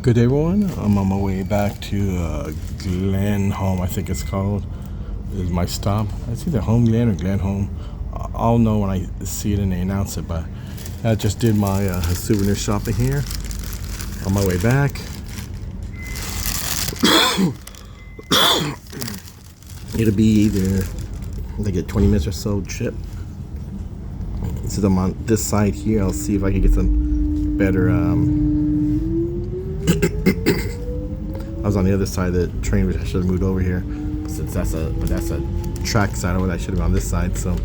Good day, everyone. I'm on my way back to Glen Home, I think it's called. Is my stop. It's either Home Glen or Glen Home. I'll know when I see it and they announce it, but I just did my souvenir shopping here. On my way back. It'll be either like a 20 minutes or so trip. Since I'm on this side here, I'll see if I can get some better I was on the other side of the train, which I should have moved over here. Since that's a track side over there, I should have been on this side. So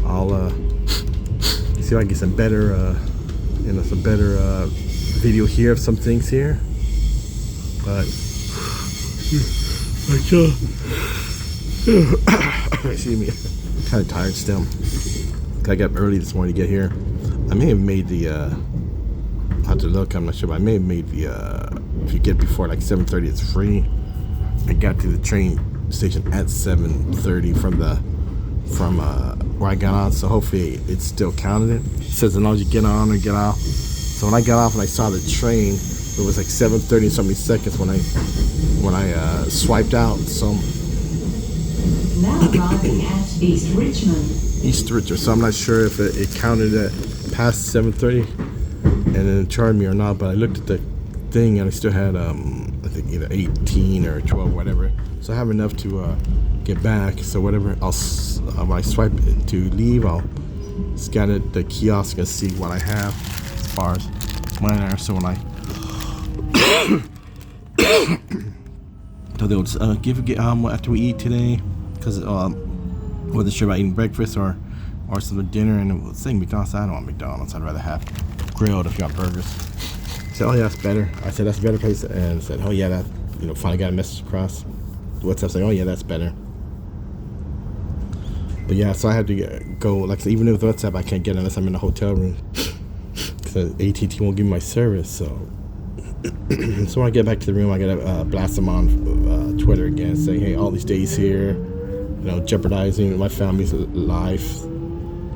I'll see if I can get some better, video here of some things here. But excuse me, I'm kind of tired still. I got up early this morning to get here. I may have made the. I have to look. I'm not sure, but I may have made the. If you get before like 7:30, it's free. I got to the train station at 7:30 from where I got on, so hopefully it still counted it. It says as long as you get on or get off. So when I got off and I saw the train, it was like 7:30 and so many seconds when I swiped out. So now arriving at East Richmond. East Richmond. So I'm not sure if it counted it past 7:30 and then it charged me or not. But I looked at the thing and I still had I think either 18 or 12, whatever. So I have enough to get back. So whatever, when I swipe it to leave, I'll scan it, the kiosk, and see what I have as far as mine are. So when I so they'll get after we eat today, because wasn't sure about eating breakfast or some dinner, and it was saying McDonald's. I don't want McDonald's. I'd rather have grilled if you got burgers. I said, oh yeah, that's better. I said, that's a better place. And said, oh yeah, that, finally got a message across the WhatsApp saying, oh yeah, that's better. But yeah, so I had to go, like, even with WhatsApp, I can't get it unless I'm in a hotel room. Because AT&T won't give me my service, so. So when I get back to the room, I gotta blast them on Twitter again, saying, hey, all these days here, jeopardizing my family's life,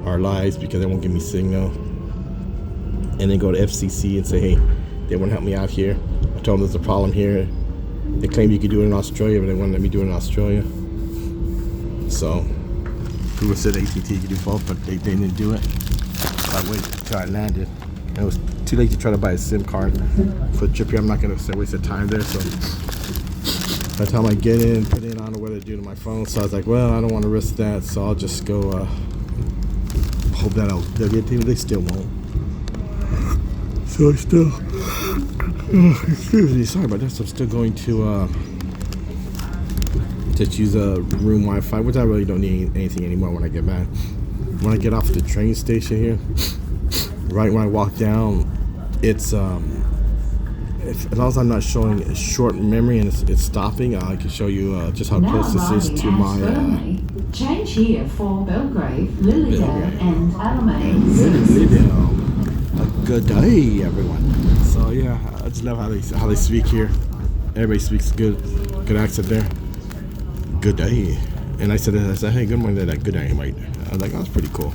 our lives, because they won't give me signal. And then go to FCC and say, hey, they won't help me out here. I told them there's a problem here. They claim you could do it in Australia, but they wouldn't let me do it in Australia. So people said AT&T could do both, but they didn't do it. So I waited until I landed. And it was too late to try to buy a SIM card for the trip here. I'm not going to waste the time there. So by the time I get in, put it in, I don't know what to do to my phone. So I was like, well, I don't want to risk that. So I'll just go hope that they'll get to me. They still won't. So I still, excuse me, sorry about that. So I'm still going to just use a room Wi-Fi, which I really don't need anything anymore when I get back. When I get off the train station here, right when I walk down, it's as long as I'm not showing a short memory and it's stopping, I can show you just how close this is to my. Change here for Belgrave, Lilydale, and Alamein. Lilydale. Good day, everyone. So yeah, I just love how they speak here. Everybody speaks good accent there. Good day. And I said, hey, good morning. They're like, good day, mate. I was like, oh, that's pretty cool.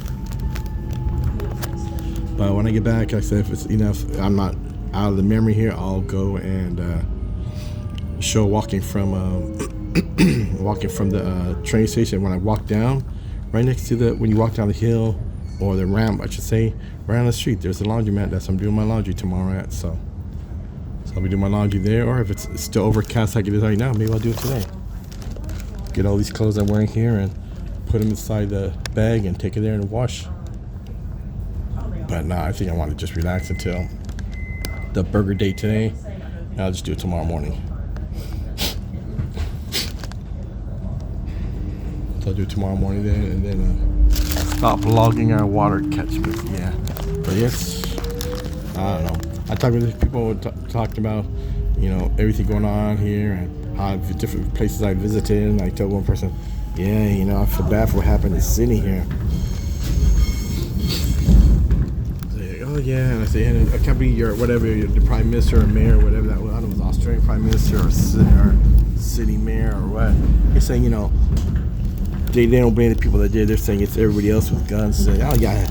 But when I get back, like I said, if it's enough, I'm not out of the memory here, I'll go and show walking from the train station. When I walk down, right next to when you walk down the hill, or the ramp, I should say, right on the street, there's a laundromat that I'm doing my laundry tomorrow at. So I'll be doing my laundry there, or if it's still overcast like it is right now, maybe I'll do it today. Get all these clothes I'm wearing here and put them inside the bag and take it there and wash. But nah, I think I want to just relax until the burger date today. And I'll just do it tomorrow morning. So I'll do it tomorrow morning then, and then stop logging our water catchment. Yeah, but yes, I don't know. I talked with people talked about everything going on here and how different places I visited. And I told one person, yeah, I feel bad for what happened in Sydney here. Oh yeah, and I say, it can't be your the prime minister or mayor or whatever that was. I don't know, it was Australian prime minister or city mayor or what. He's saying, they don't blame the people that did. They're saying it's everybody else with guns. Saying, oh yeah,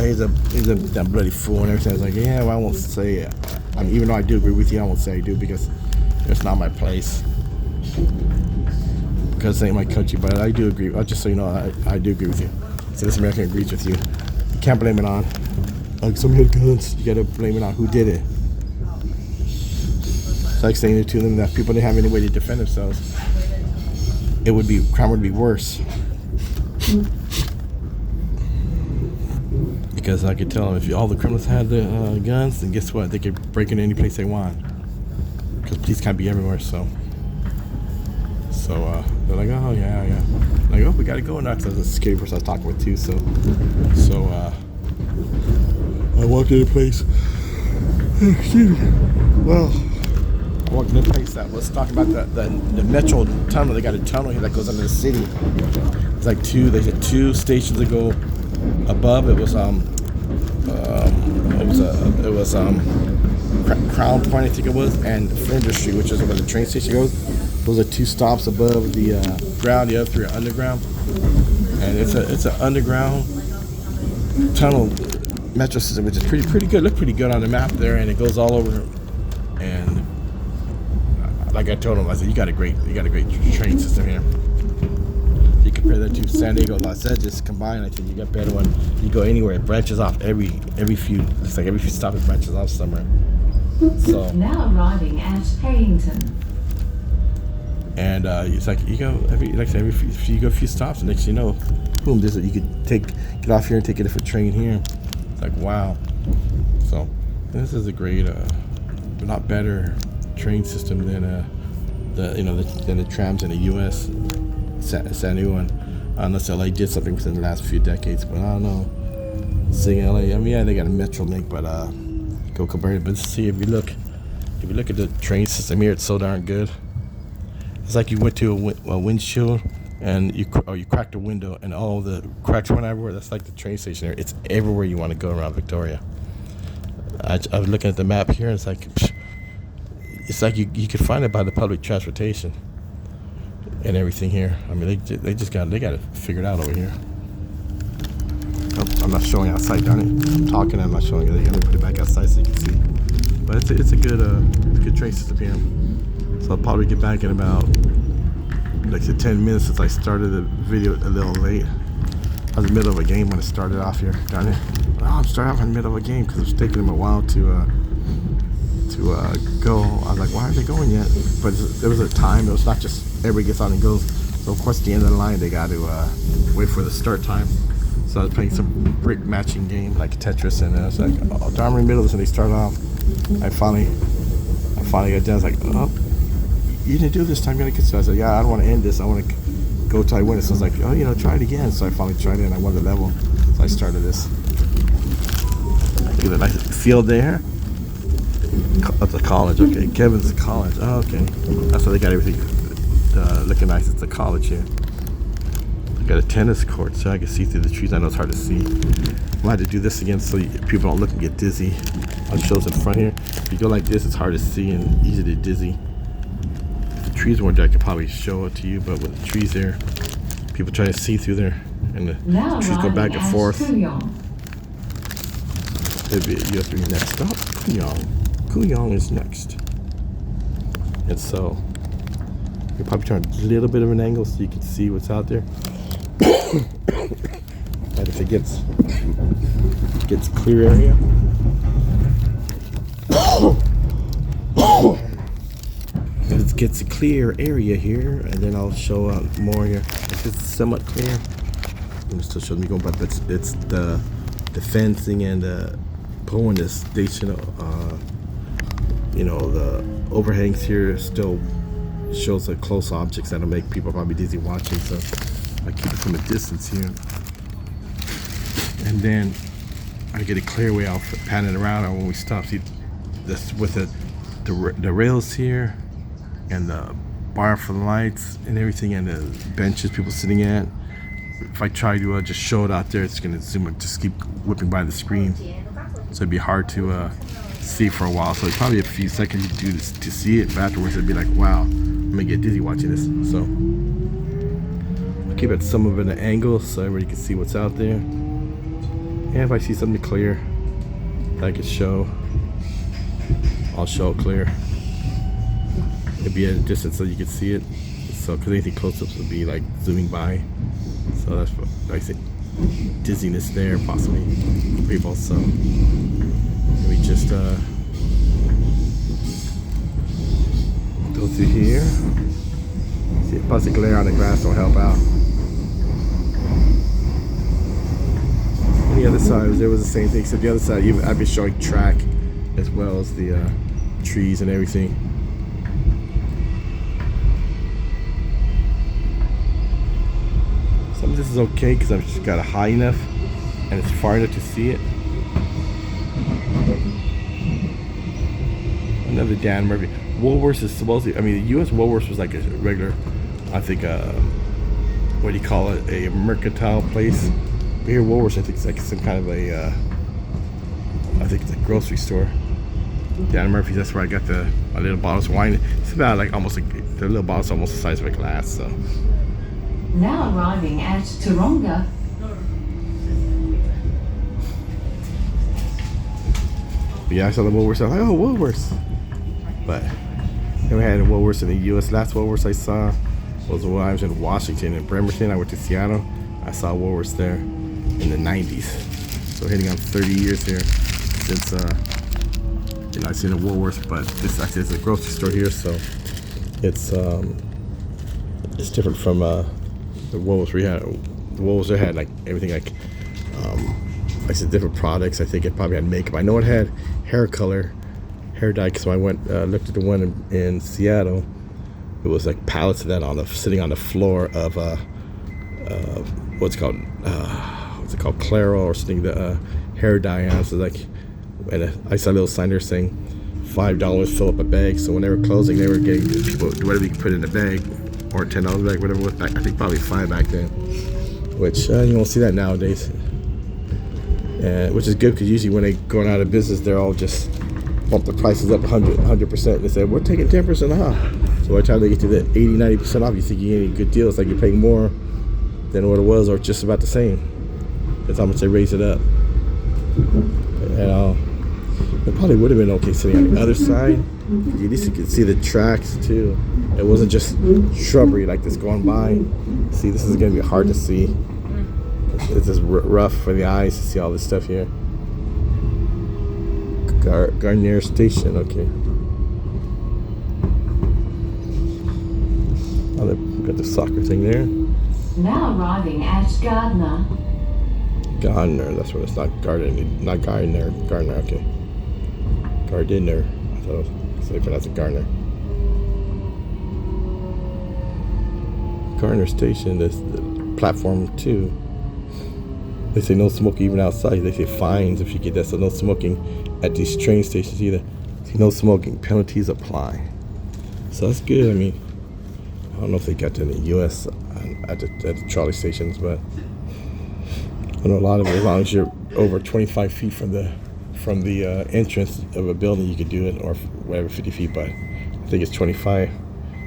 he's a that bloody fool and everything. I was like, yeah, well, I won't say it. I mean, even though I do agree with you, I won't say I do because it's not my place. Because it ain't my country, but I do agree. I'll just so you know, I do agree with you. So this American agrees with you. You can't blame it on like somebody had guns. You gotta blame it on who did it. It's like saying to them that people didn't have any way to defend themselves. Crime would be worse. Because I could tell them if all the criminals had the guns, then guess what? They could break into any place they want. Because police can't be everywhere, so they're like, oh yeah. Like, oh, we gotta go now. Because I was a security person I was talking with too. So I walked into a place. Excuse me. Well, I walked into a place that was talking about the metro tunnel. They got a tunnel here that goes under the city. It's like they had two stations that go above. It was Crown Point, I think it was, and Flinders Street, which is where the train station goes. Those are two stops above the ground. The other three are underground, and it's an underground tunnel metro system, which is pretty good. Look pretty good on the map there, and it goes all over. And like I told them, I said, you got a great train system here. If you compare that to San Diego, Los Angeles combined, I think you got better one. You go anywhere, it branches off every few. It's like every few stops it branches off somewhere. So Now arriving at Hayington. And it's like you go every you go a few stops, and next thing you know, boom, you could get off here and take a different train here. It's like wow. So this is a great, not better train system than the trams in the U.S. San Diego, unless LA did something within the last few decades. But I don't know. Seeing LA, I mean, yeah, they got a metro link, but go compare it. But see, if you look at the train system here, it's so darn good. It's like you went to a windshield and you cracked a window and all the cracks went everywhere. That's like the train station here. It's everywhere you want to go around Victoria. I was looking at the map here, and it's like you could find it by the public transportation and everything here. I mean, they got it figured out over here. Oh, I'm not showing outside, darn it. I'm talking, I'm not showing it. Let me put it back outside so you can see. But it's a good train system here. So I'll probably get back in about like 10 minutes since I started the video a little late. I was in the middle of a game when it started off here. Darn it. Oh, I'm starting off in the middle of a game because it's taking them a while to go. I was like, why aren't they going yet? But there was a time. It was not just everybody gets on and goes. So of course, at the end of the line, they got to wait for the start time. So I was playing some brick matching game like Tetris, and I was like, oh, darn, in the middle of this, and they started off. I finally got done. I was like, oh, you didn't do this time. You gotta get. So I said, yeah, I don't want to end this. I want to go till I win it. So I was like, oh, try it again. So I finally tried it, and I won the level. So I started this. Look at the nice field there. That's a college. Okay, Kevin's college. Oh, okay, that's why they got everything looking nice. It's a college here. Got a tennis court, so I can see through the trees. I know it's hard to see. We'll have to do this again so people don't look and get dizzy. I'll show us in front here. If you go like this, it's hard to see and easy to dizzy. If the trees weren't there, I could probably show it to you, but with the trees there, people try to see through there, and the trees go back and forth. It'd be USB next stop. Kooyong is next. And so, you'll probably turn a little bit of an angle so you can see what's out there. And if it gets clear area, if it gets a clear area here, and then I'll show more here. If it's somewhat clear, I'm still showing me going, but it's the fencing and pulling the station. The overhangs here still shows the close objects that'll make people probably dizzy watching. So I keep it from a distance here, and then I get a clear way. I'll pan it around, and when we stop, see this with the rails here, and the bar for the lights and everything, and the benches people sitting at. If I try to just show it out there, it's gonna zoom and just keep whipping by the screen, so it'd be hard to see for a while. So it's probably a few seconds you do this to see it, but afterwards it'd be like, wow, I'm gonna get dizzy watching this. So keep it some of it at an angle so everybody can see what's out there. And if I see something clear that I can show, I'll show it clear. It'd be at a distance so you can see it. So, because anything close-ups would be like zooming by. So that's what I think. Dizziness there, possibly. People. So let me just go through here. See if plus the glare on the grass will help out. On the other side, there was the same thing. Except the other side, I've been showing track as well as the trees and everything. Some of this is okay because I've just got it high enough and it's far enough to see it. Another Dan Murphy. Woolworths is supposedly, I mean, the U.S. Woolworths was like a regular, I think, what do you call it, a mercantile place. But here, Woolworths, I think it's like some kind of a, I think it's a grocery store. Dan Murphy's, that's where I got my little bottles of wine. It's about like almost like, the little bottles almost the size of a glass, so. Now arriving at Taronga. Yeah, I saw the Woolworths. I was like, oh, Woolworths. But then we had a Woolworths in the U.S. Last Woolworths I saw was when I was in Washington and Bremerton. I went to Seattle. I saw Woolworths there in the 90s. So hitting on 30 years here since, I've seen a Woolworths, but this actually is a grocery store here, so it's different from the Woolworths we had. The Woolworths had like everything like I said, different products. I think it probably had makeup. I know it had hair color, hair dye. So I went looked at the one in Seattle. It was like pallets of that sitting on the floor of what's it called, Claro or something. The hair dye on. So like, and I saw a little sign there saying $5 fill up a bag. So when they were closing, they were getting people whatever you could put in the bag, or $10 bag, whatever it was back. I think probably $5 back then, which you won't see that nowadays. Which is good because usually when they're going out of business, they're all just bump the prices up 100%. They say, we're taking 10% off. So by the time they get to the 80-90% off, you think you're getting good deals, like you're paying more than what it was, or just about the same. That's how much they raise it up. And it probably would have been okay sitting on the other side. At least you could see the tracks too. It wasn't just shrubbery like this going by. See, this is going to be hard to see. It's just rough for the eyes to see all this stuff here. Garnier Station, okay. Oh, they've got the soccer thing there. Now arriving at Gardner. Gardner, that's what it's not Gardner, not Gardner, Gardner, okay. Gardiner, I thought so they pronounced it Gardner. Gardner Station, this platform 2. They say no smoking even outside. They say fines if you get that. So no smoking at these train stations either. See, no smoking. Penalties apply. So that's good. I mean, I don't know if they got that in the U.S. At the trolley stations, but I know a lot of it. As long as you're over 25 feet from the entrance of a building, you could do it, or whatever, 50 feet. But I think it's 25.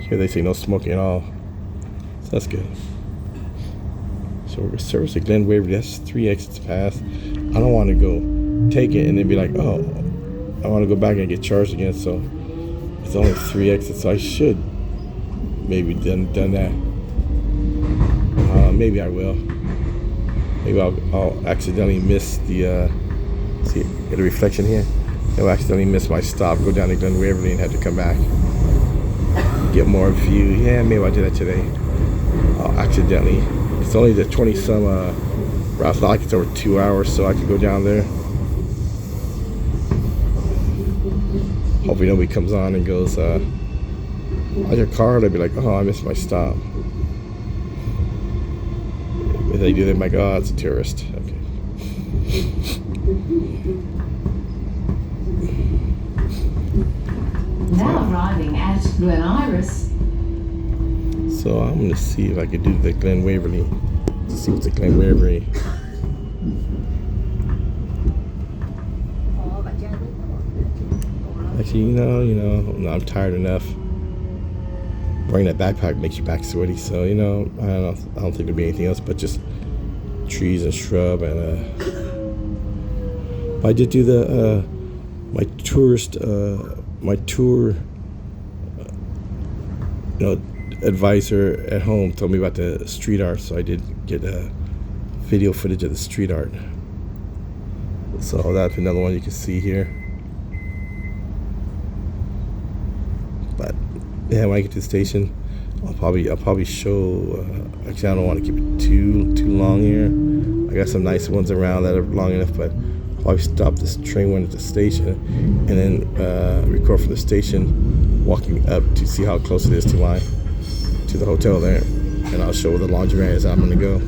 Here they say no smoking at all. So that's good. So we're service at Glen Waverly. That's 3 exits past. I don't want to go take it and then be like, oh, I want to go back and get charged again. So it's only 3 exits. So I should maybe done that. Maybe I will. Maybe I'll accidentally miss the see, get a reflection here. I'll accidentally miss my stop. Go down to Glen Waverly and have to come back. Get more view. Yeah, maybe I'll do that today. I'll accidentally. It's only the 20-some route. It's not like it's over 2 hours, so I could go down there. Hopefully nobody comes on and goes, how's your car? They'll be like, oh, I missed my stop. If they do, they're like, oh, it's a tourist. Okay. Now arriving at Glen Iris. So I'm going to see if I can do the Glen Waverly. To see what's the Glen Waverly. Actually, no, I'm tired enough. bringing that backpack makes your back sweaty. So you know, I don't think there'll be anything else but just trees and shrub. And I did do the my tour advisor at home told me about the street art, so I did get video footage of the street art. So that's another one you can see here. But yeah, when I get to the station, I'll probably show. Actually, I don't want to keep it too long here. I got some nice ones around that are long enough, but I'll probably stop this train one at the station and then record from the station, walking up to see how close it is to the hotel there, and I'll show where the laundromat is. I'm gonna go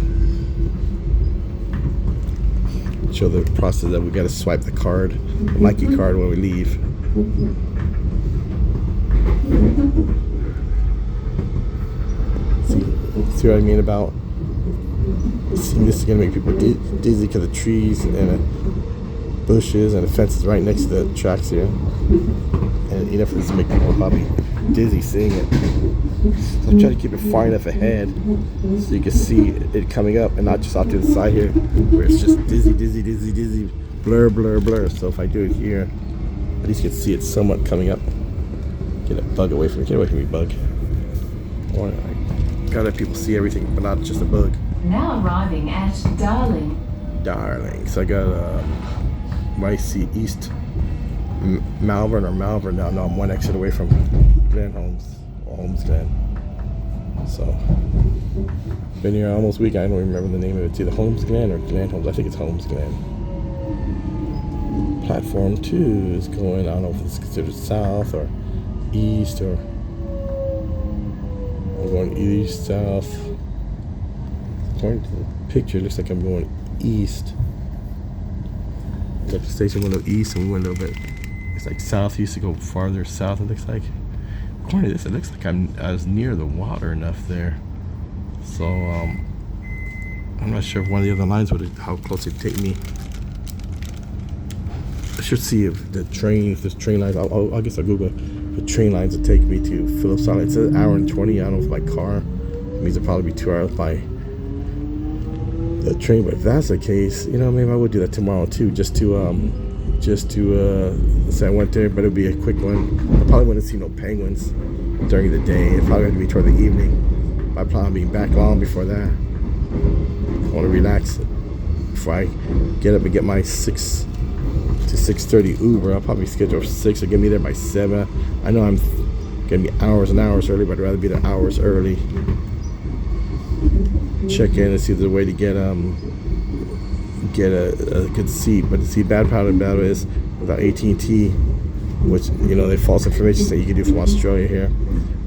show the process that we got to swipe the card, the Nike card, when we leave. See what I mean about? See, this is gonna make people dizzy because the trees and the bushes and the fences right next to the tracks here, and enough for this to make people probably dizzy seeing it. So I'm trying to keep it far enough ahead so you can see it coming up, and not just off to the side here where it's just dizzy, blur. So if I do it here, at least you can see it somewhat coming up. Get a bug away from me. Get away from me, bug. I gotta let people see everything, but not just a bug. Now arriving at Darling. So I got I see East Melbourne or Malvern now. No, I'm one exit away from Glen Holmes Glen. So been here almost a week. I don't remember the name of it. It's either Holmes Glen or Glen Holmes. I think it's Holmes Glen. Platform 2 is going, I don't know if it's considered south or east, or I'm going east, south. According to the picture, it looks like I'm going east. Like the station went a little east and we went a little bit, it's like south. Used to go farther south, it looks like. According to this, it looks like I was near the water enough there. So I'm not sure if one of the other lines how close it'd take me. I should see if this train lines, I guess I'll Google the train lines that take me to Phillips Island. It says an hour and 20. I don't know if by car. It means it'll probably be 2 hours by the train. But if that's the case, you know, maybe I would do that tomorrow too, just to say I went there, but it'll be a quick one. I probably wouldn't see no penguins during the day. It probably had to be toward the evening. I plan on being back long before that. I want to relax before I get up and get my 6 to 6:30 Uber. I'll probably schedule 6 or get me there by 7. I know I'm gonna be hours and hours early, but I'd rather be there hours early. Check in and see if there's a way to get a good seat. But the bad part about it is without AT&T, which, you know, they false information say you can do from Australia here.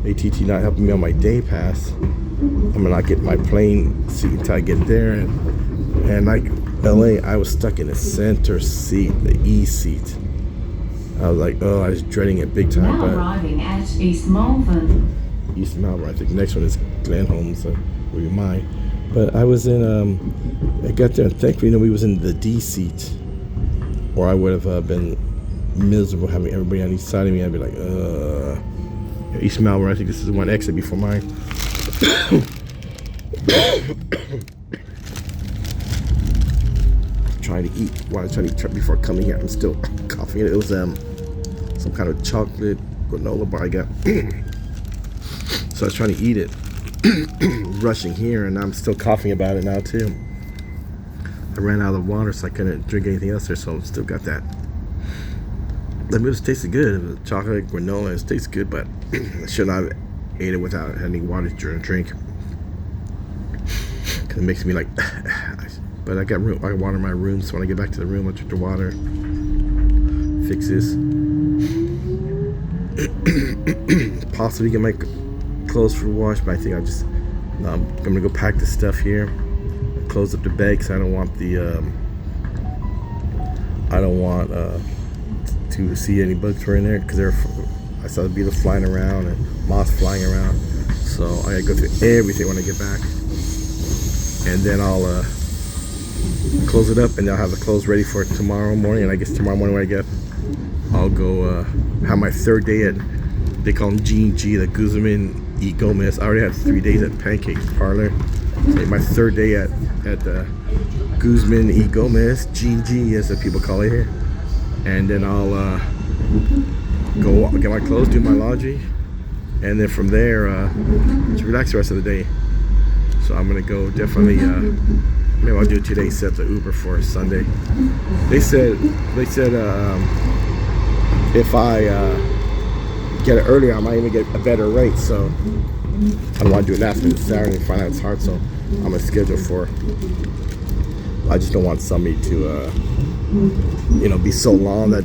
AT&T not helping me on my day pass. I'm gonna not get my plane seat until I get there. And like LA, I was stuck in the center seat, the E seat. I was like, I was dreading it big time. Now arriving at East Melbourne. East Melbourne. I think the next one is Glen Holmes, so will be mine. But I was in, I got there and thankfully nobody was in the D seat, or I would have been miserable having everybody on each side of me. I'd be like, East Melbourne. I think this is one exit before mine. Trying to eat while I was trying to eat before coming here. I'm still coughing. It was some kind of chocolate granola bar I got. So I was trying to eat it, rushing here, and I'm still coughing about it now too. I ran out of the water, so I couldn't drink anything else there. So I still got that. The meal tasted good. It was chocolate granola. It tastes good, but I should not have ate it without any water to drink. Cause it makes me like. But I got water in my room, so when I get back to the room, I drink the water. Fix this. Possibly get my clothes for wash, but I think I'm gonna go pack the stuff here. Close up the bag, cause I don't want to see any bugs were in there, because I saw the beetles flying around and moths flying around. So I gotta go through everything when I get back, and then I'll close it up, and I'll have the clothes ready for tomorrow morning. And I guess tomorrow morning when I get up, I'll go have my third day at, they call them G&G, the Guzman E. Gomez. I already had 3 days at Pancake Parlor. Today my 3rd day at Guzman E. Gomez, GG as the people call it here. And then I'll go get my clothes, do my laundry, and then from there just relax the rest of the day. So I'm gonna go definitely maybe I'll do 2 days set to Uber for Sunday. They said if I get it earlier, I might even get a better rate. So I don't want to do it last minute Saturday and find out it's hard. So I'm gonna schedule for. I just don't want somebody to be so long that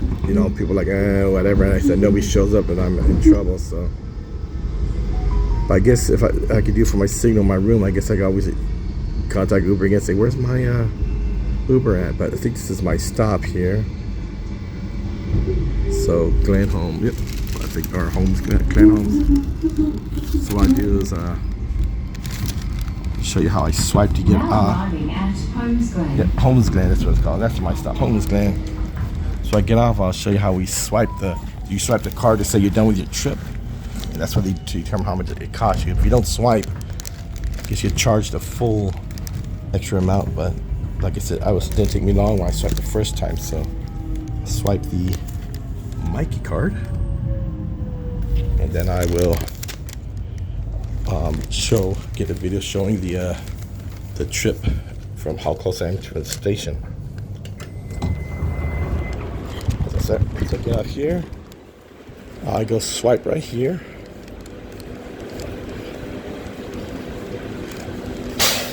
people are like whatever. And I said nobody shows up and I'm in trouble. So. But I guess if I could do for my signal, my room, I guess I could always contact Uber again and say, where's my Uber at? But I think this is my stop here. So Glen Home, yep, I think our home's Glen Homes. So what I do is show you how I swipe to get arriving at Holmes Glen. Yeah, Holmes Glen, that's what it's called. That's my stop, Holmes Glen. So I get off, I'll show you how we swipe you swipe the card to say you're done with your trip. And that's what they determine how much it costs you. If you don't swipe, I guess you're charged the full extra amount. But like I said, it didn't take me long when I swiped the first time. So I swipe the Mikey card, and then I will get a video showing the trip from how close I am to the station. As I said, so get out here. I go swipe right here.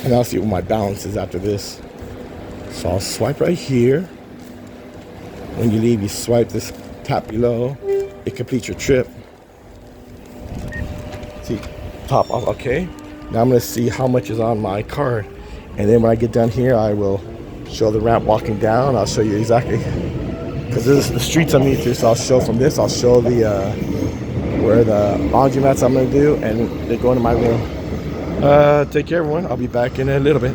And I'll see what my balance is after this. So I'll swipe right here. When you leave, you swipe this, tap below. It completes your trip. See, top off, okay. Now I'm gonna see how much is on my card. And then when I get down here, I will show the ramp walking down. I'll show you exactly, because this is the streets underneath here. So I'll show from this, I'll show the, where the laundromats I'm gonna do, and they go into my room. Take care everyone, I'll be back in a little bit.